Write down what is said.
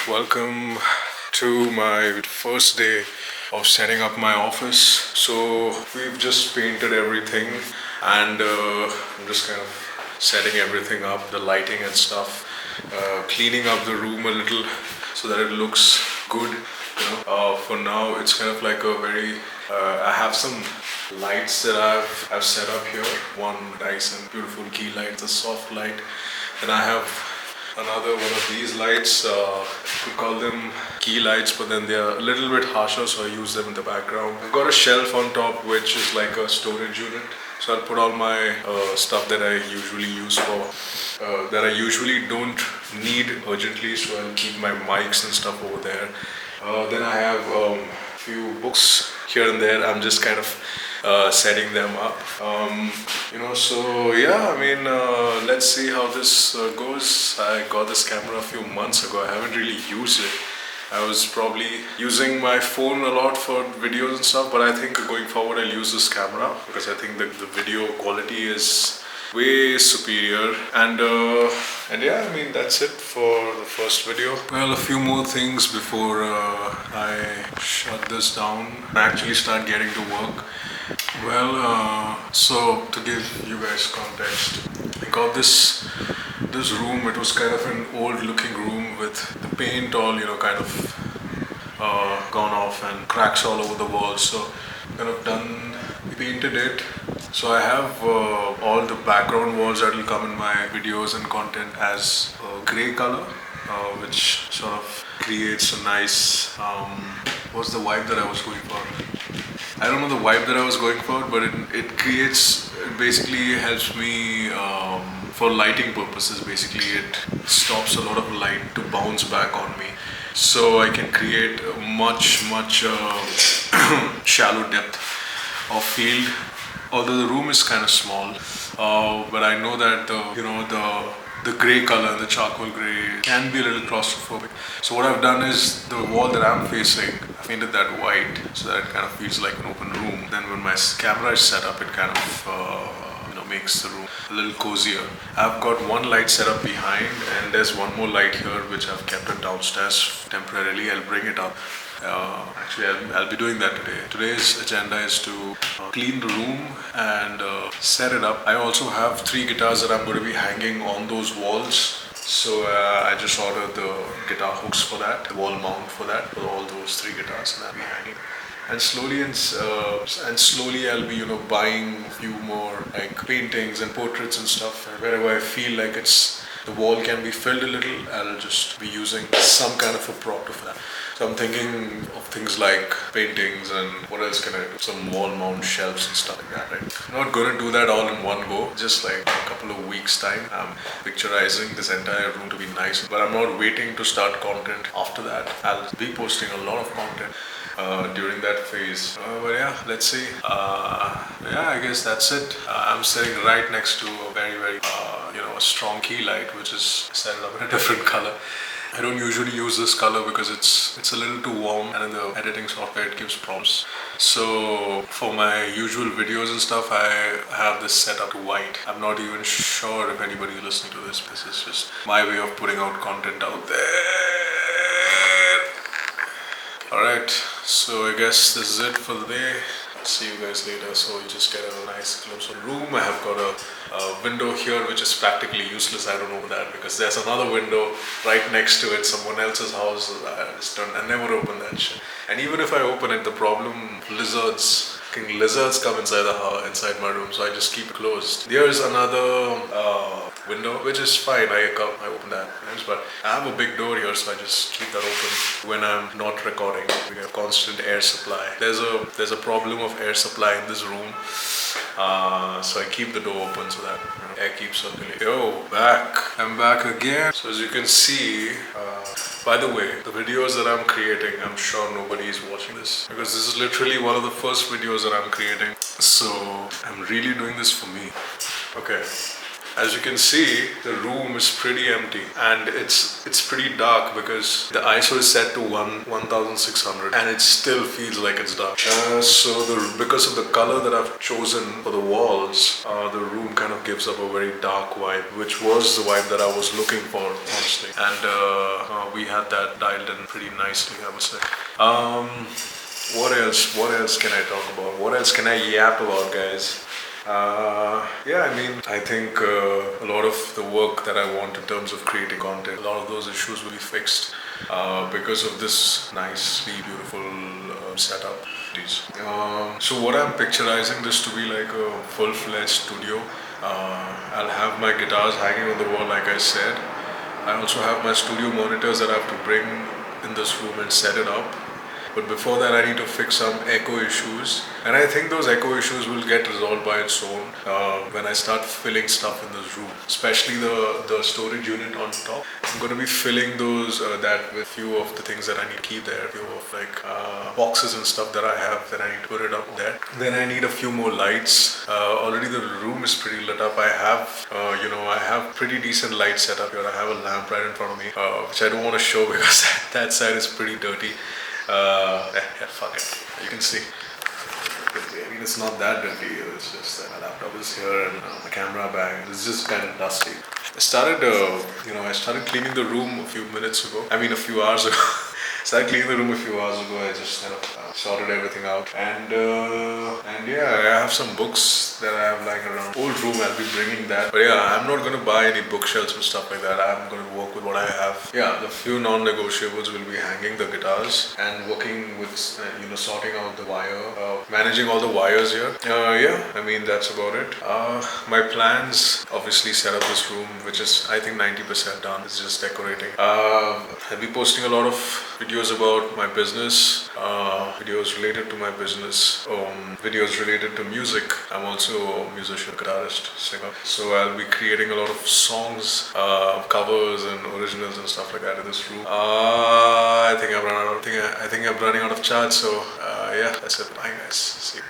Welcome to my first day of setting up my office. So we've just painted everything and I'm just kind of setting everything up, the lighting and stuff, cleaning up the room a little so that it looks good. For now it's kind of like a very. I have some lights that I've set up here. One nice and beautiful key light, a soft light. Then I have another one of these lights. We call them key lights, but then they are a little bit harsher, so I use them in the background. I've got a shelf on top, which is like a storage unit. So I'll put all my stuff that I usually use for, that I usually don't need urgently. So I'll keep my mics and stuff over there. Then I have a few books here and there. I'm just kind of setting them up. So yeah, let's see how this goes. I got this camera a few months ago. I haven't really used it. I was probably using my phone a lot for videos and stuff, but I think going forward I'll use this camera because I think the video quality is way superior. And yeah, that's it for the first video. Well, a few more things before I shut this down and actually start getting to work. Well, so to give you guys context, I got this room. It was kind of an old looking room with the paint all kind of gone off and cracks all over the walls. So kind of painted it. So I have all the background walls that will come in my videos and content as grey color, which sort of creates a nice, what's the vibe that I was going for? I don't know the vibe that I was going for, but it basically helps me for lighting purposes. Basically, it stops a lot of light to bounce back on me. So I can create a much shallow depth of field. Although the room is kind of small, but I know that the grey color, the charcoal grey, can be a little claustrophobic. So what I've done is the wall that I'm facing, I painted that white so that it kind of feels like an open room. Then when my camera is set up, it kind of makes the room a little cozier. I've got one light set up behind, and there's one more light here which I've kept it downstairs temporarily. I'll bring it up. Actually, I'll be doing that today. Today's agenda is to clean the room and set it up. I also have 3 guitars that I'm going to be hanging on those walls. So I just ordered the guitar hooks for that, the wall mount for that, for all those 3 guitars, and I'll be hanging. And slowly I'll be buying a few more like paintings and portraits and stuff. And wherever I feel like the wall can be filled a little, I'll just be using some kind of a prop for that. So I'm thinking of things like paintings and what else can I do? Some wall mount shelves and stuff like that, right? I'm not going to do that all in one go, just like a couple of weeks time. I'm picturizing this entire room to be nice, but I'm not waiting to start content after that. I'll be posting a lot of content during that phase. But yeah, let's see. I guess that's it. I'm sitting right next to a very a strong key light, which is set up in a different color. I don't usually use this color because it's a little too warm, and in the editing software it gives prompts. So for my usual videos and stuff, I have this set up to white. I'm not even sure if anybody is listening to this. This is just my way of putting out content out there. Alright, so I guess this is it for the day. See you guys later. So you just get a nice glimpse of the room. I have got a window here which is practically useless. I don't know that because there's another window right next to it, someone else's house. I never open that shit. And even if I open it, the problem, lizards come inside my room, so I just keep it closed. There's another window which is fine. I open that, but I have a big door here, so I just keep that open when I'm not recording. We have constant air supply. There's a problem of air supply in this room, so I keep the door open so that air keeps circulating. I'm back again. So as you can see, by the way, the videos that I'm creating, I'm sure nobody is watching this because this is literally one of the first videos that I'm creating. So I'm really doing this for me. Okay. As you can see, the room is pretty empty and it's pretty dark because the ISO is set to 1600 and it still feels like it's dark. Because of the color that I've chosen for the walls, the room kind of gives up a very dark vibe, which was the vibe that I was looking for, honestly. And we had that dialed in pretty nicely, I would say. What else? What else can I talk about? What else can I yap about, guys? I think a lot of the work that I want in terms of creating content, a lot of those issues will be fixed because of this nicely beautiful setup. So what I'm picturizing this to be like a full-fledged studio. I'll have my guitars hanging on the wall, like I said. I also have my studio monitors that I have to bring in this room and set it up. But before that, I need to fix some echo issues. And I think those echo issues will get resolved by its own when I start filling stuff in this room, especially the storage unit on top. I'm going to be filling that with few of the things that I need to keep there, few of boxes and stuff that I have that I need to put it up there. Then I need a few more lights. Already the room is pretty lit up. I have pretty decent light set up here. I have a lamp right in front of me, which I don't want to show because that side is pretty dirty. Fuck it. You can see. I mean, it's not that dirty. It's just that my laptop is here and my camera bag. It's just kind of dusty. I started cleaning the room a few hours ago. Started cleaning the room a few hours ago. I just kind of sorted everything out, and I have some books that I have lying around. Old room, I'll be bringing that. But yeah, I'm not gonna buy any bookshelves and stuff like that. I'm gonna work with what I have. Yeah, the few non-negotiables will be hanging the guitars and working with sorting out the wire, managing all the wires here. That's about it. My plans obviously set up this room, which is I think 90% done. It's just decorating. I'll be posting a lot of videos about my business, videos related to my business, videos related to music. I'm also a musician, guitarist, singer. So I'll be creating a lot of songs, covers and originals and stuff like that in this room. I think I'm running out of charge. So that's it. Bye guys. See you.